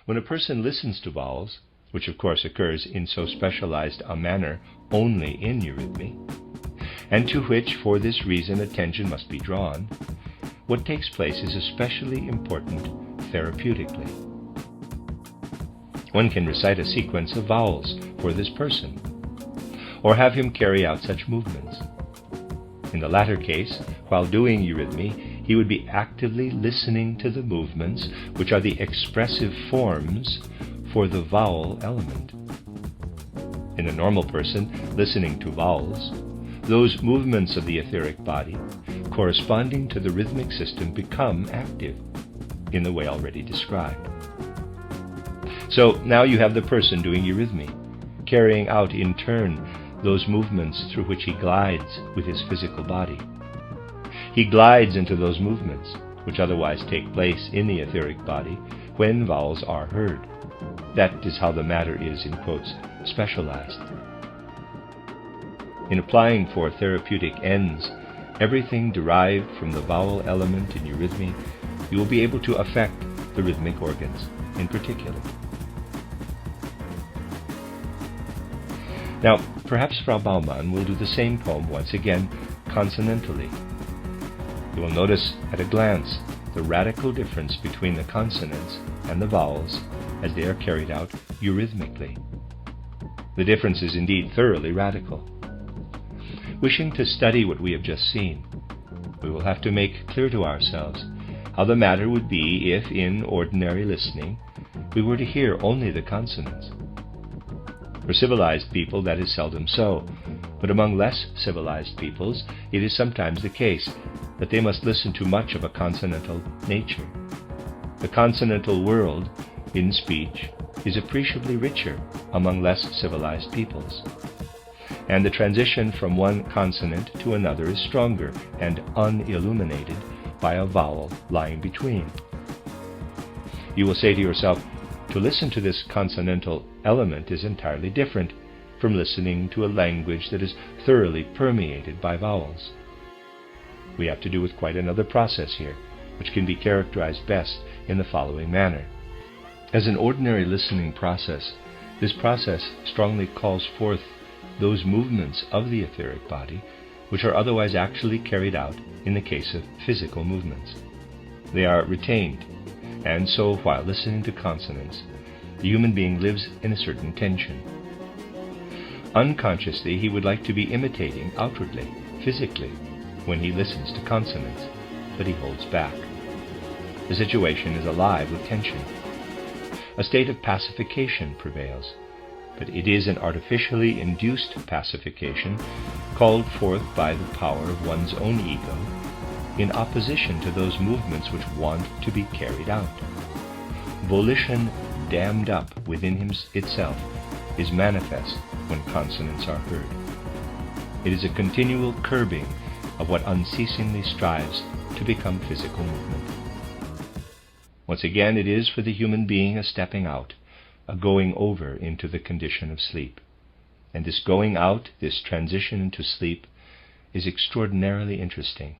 When a person listens to vowels, which of course occurs in so specialized a manner only in eurythmy, and to which for this reason attention must be drawn, what takes place is especially important therapeutically. One can recite a sequence of vowels for this person, or have him carry out such movements. In the latter case, while doing eurythmy, he would be actively listening to the movements which are the expressive forms for the vowel element. In a normal person listening to vowels, those movements of the etheric body corresponding to the rhythmic system become active in the way already described. So now you have the person doing eurythmy, carrying out in turn those movements through which he glides with his physical body. He glides into those movements which otherwise take place in the etheric body when vowels are heard. That is how the matter is, in quotes, specialized. In applying for therapeutic ends everything derived from the vowel element in eurythmy, you will be able to affect the rhythmic organs in particular. Now, perhaps Frau Baumann will do the same poem once again consonantally. You will notice at a glance the radical difference between the consonants and the vowels as they are carried out eurythmically. The difference is indeed thoroughly radical. Wishing to study what we have just seen, we will have to make clear to ourselves how the matter would be if, in ordinary listening, we were to hear only the consonants. For civilized people that is seldom so, but among less civilized peoples it is sometimes the case that they must listen to much of a consonantal nature. The consonantal world in speech is appreciably richer among less civilized peoples, and the transition from one consonant to another is stronger and unilluminated by a vowel lying between. You will say to yourself, to listen to this consonantal element is entirely different from listening to a language that is thoroughly permeated by vowels. We have to do with quite another process here, which can be characterized best in the following manner. As an ordinary listening process, this process strongly calls forth those movements of the etheric body which are otherwise actually carried out in the case of physical movements. They are retained, and so while listening to consonants, the human being lives in a certain tension. Unconsciously, he would like to be imitating outwardly, physically, when he listens to consonants, but he holds back. The situation is alive with tension. A state of pacification prevails, but it is an artificially induced pacification called forth by the power of one's own ego in opposition to those movements which want to be carried out. Volition dammed up within itself is manifest when consonants are heard. It is a continual curbing of what unceasingly strives to become physical movement. Once again, it is for the human being a stepping out, a going over into the condition of sleep. And this going out, this transition into sleep, is extraordinarily interesting.